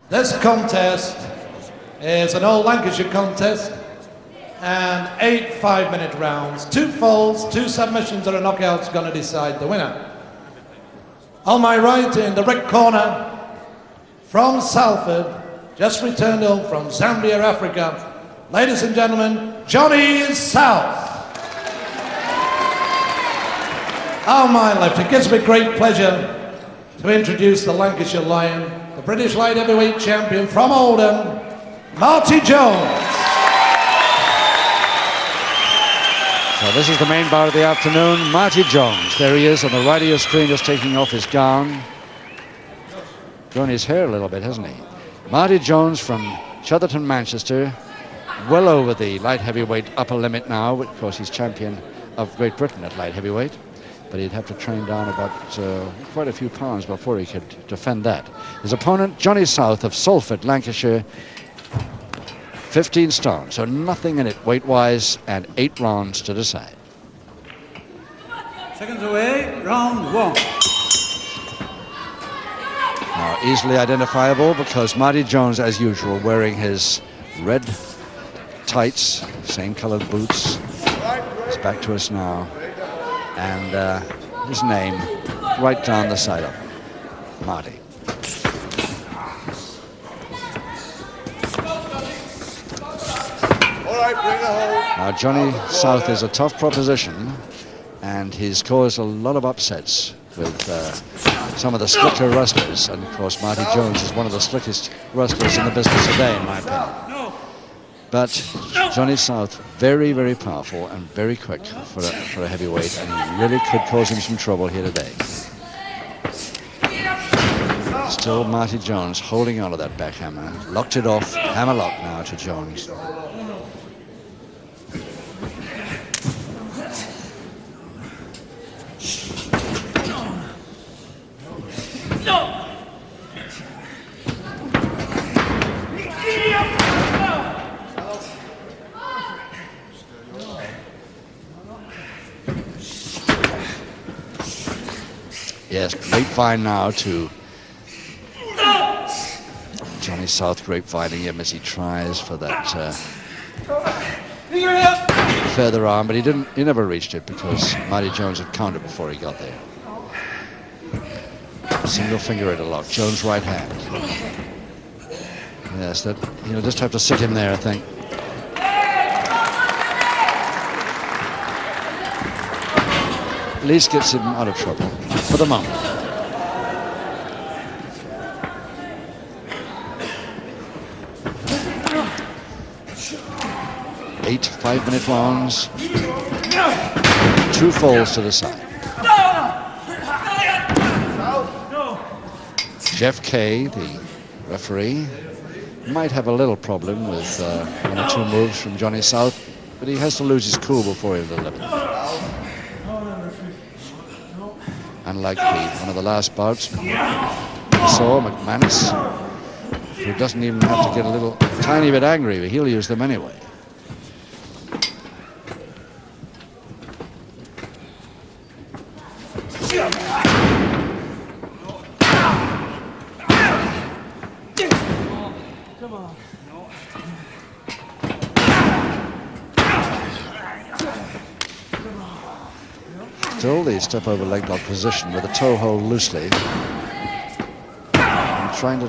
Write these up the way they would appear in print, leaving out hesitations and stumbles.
This contest is an all Lancashire contest and 8 5-minute rounds. 2 falls, 2 submissions and a knockout's going to decide the winner. On my right in the red corner, from Salford, just returned home from Zambia, Africa, ladies and gentlemen, Johnny South. On my left, it gives me great pleasure to introduce the Lancashire Lion, the British light heavyweight champion from Oldham, Marty Jones. So this is the main bout of the afternoon. Marty Jones, there he is on the right of your screen, just taking off his gown. Grown his hair a little bit, hasn't he? Marty Jones from Chotherton, Manchester, well over the light heavyweight upper limit now. Of course, he's champion of Great Britain at light heavyweight, but he'd have to train down about quite a few pounds before he could defend that. His opponent, Johnny South of Salford, Lancashire, 15 stone, so nothing in it weight-wise, and 8 rounds to decide. Seconds away, round 1. Now, easily identifiable because Marty Jones, as usual, wearing his red tights, same colored boots. He's back to us now. And his name right down the side of him, Marty. Now, Johnny South is a tough proposition, and he's caused a lot of upsets with some of the slicker wrestlers, and of course Marty Jones is one of the slickest wrestlers in the business today, in my opinion. But Johnny South, very, very powerful and very quick for a heavyweight, and he really could cause him some trouble here today. Still Marty Jones holding on to that back hammer, locked it off, hammer lock now to Jones. Yes, grapevine now to Johnny South, grapevining him as he tries for that feather arm, but he never reached it because Marty Jones had countered before he got there. Single finger at a lock, Jones' right hand. Yes, that he'll just have to sit him there, I think. At least gets him out of trouble for the moment. Eight 5-minute rounds, 2 falls to the side. Jeff Kay, the referee, might have a little problem with 1 or 2 moves from Johnny South, but he has to lose his cool before he'll deliver. Unlike one of the last bouts we saw, McManus, who doesn't even have to get a little tiny bit angry, but he'll use them anyway. Still the step over leg lock position with a toe hold loosely. And trying to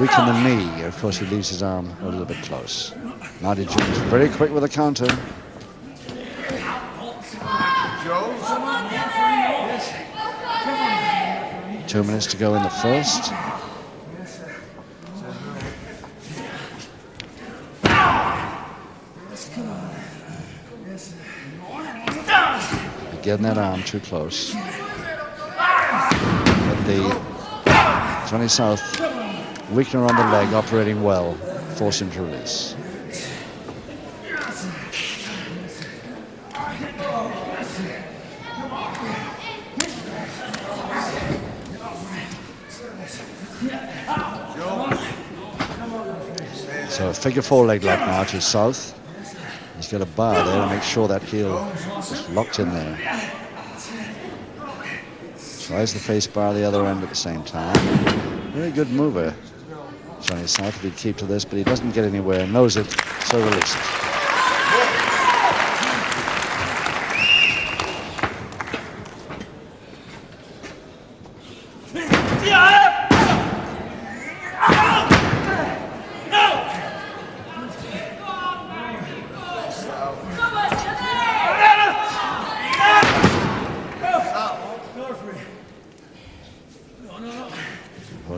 weaken the knee. Of course, he leaves his arm a little bit close. Marty Jones very quick with a counter. Two minutes to go in the first. Getting that arm too close. But the Johnny South, weakener on the leg, operating well, force him to release. So a figure 4 leg lock now to South. He's got a bar there to make sure that heel is locked in there. Tries the face bar the other end at the same time. Very good mover, Johnny South if he'd keep to this, but he doesn't get anywhere, knows it, so releases.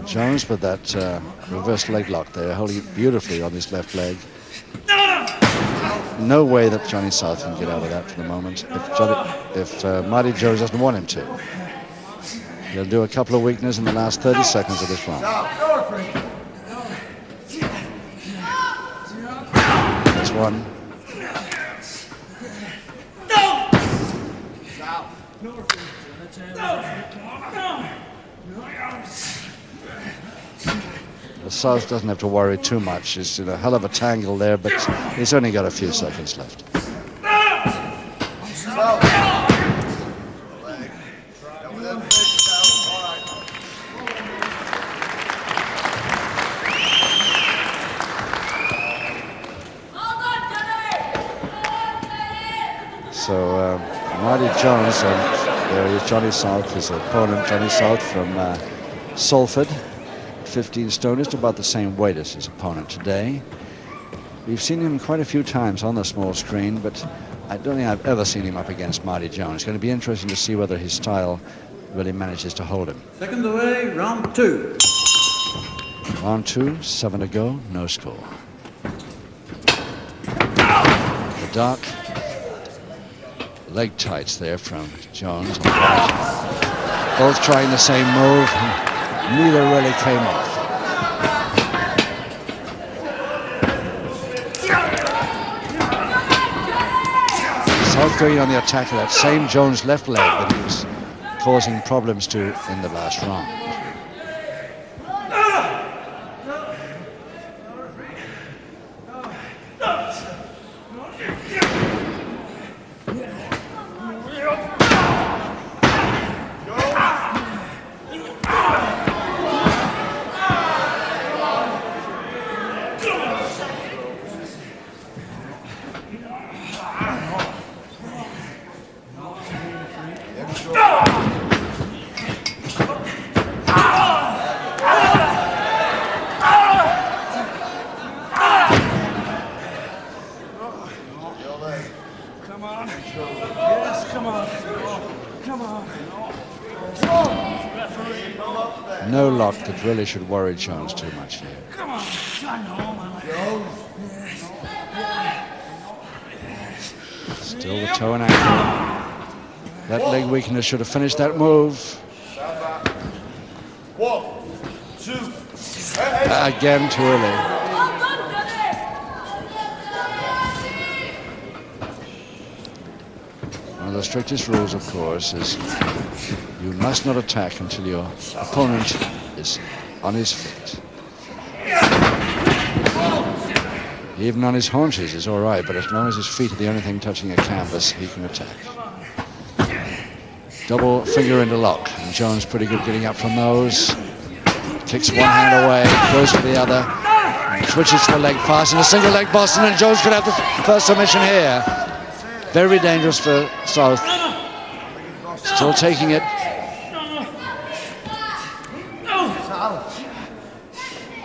Jones with that reverse leg lock there, holding it beautifully on his left leg. No way that Johnny South can get out of that for the moment. If Marty Jones doesn't want him to. He'll do a couple of weaknesses in the last 30 seconds of this round. That's one. The South doesn't have to worry too much. He's in a hell of a tangle there, but he's only got a few seconds left. So Marty Jones, and there is Johnny South, his opponent, Johnny South from Salford. 15 stone, just about the same weight as his opponent today. We've seen him quite a few times on the small screen, but I don't think I've ever seen him up against Marty Jones. It's going to be interesting to see whether his style really manages to hold him. Second away, round 2. Round 2, 7 to go, no score. The dark leg tights there from Jones. Both trying the same move. Neither really came off. South going on the attack of that same Jones left leg that he was causing problems to in the last round. No lock that really should worry Jones too much here. Come on, Still the toe and ankle. That leg weakness should have finished that move. 1, 2, again too early. One of the strictest rules, of course, is you must not attack until your opponent is on his feet. Even on his haunches is all right, but as long as his feet are the only thing touching a canvas, he can attack. Double finger into lock, and Jones pretty good getting up from those. Kicks one hand away, goes for the other, switches to the leg fast, and a single leg Boston, and Jones could have the first submission here. Very dangerous for South. Still taking it.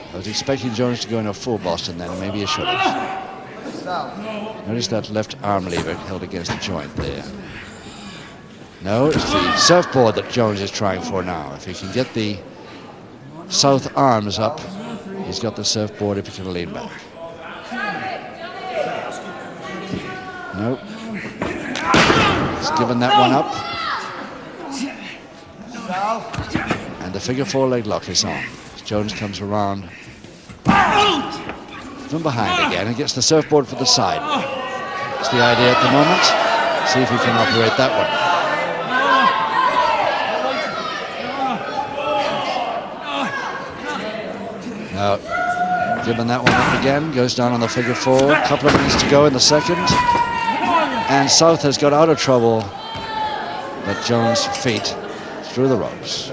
I was expecting Jones to go in a full Boston then, maybe he should have. Notice that left arm lever held against the joint there. No, it's the surfboard that Jones is trying for now. If he can get the South arms up, he's got the surfboard if he can lean back. Nope. He's given that one up. And the figure 4 leg lock is on. Jones comes around from behind again and gets the surfboard for the side. That's the idea at the moment. See if he can operate that one. Now, given that one up again, goes down on the figure 4. A couple of minutes to go in the second. And South has got out of trouble, but Jones' feet through the ropes.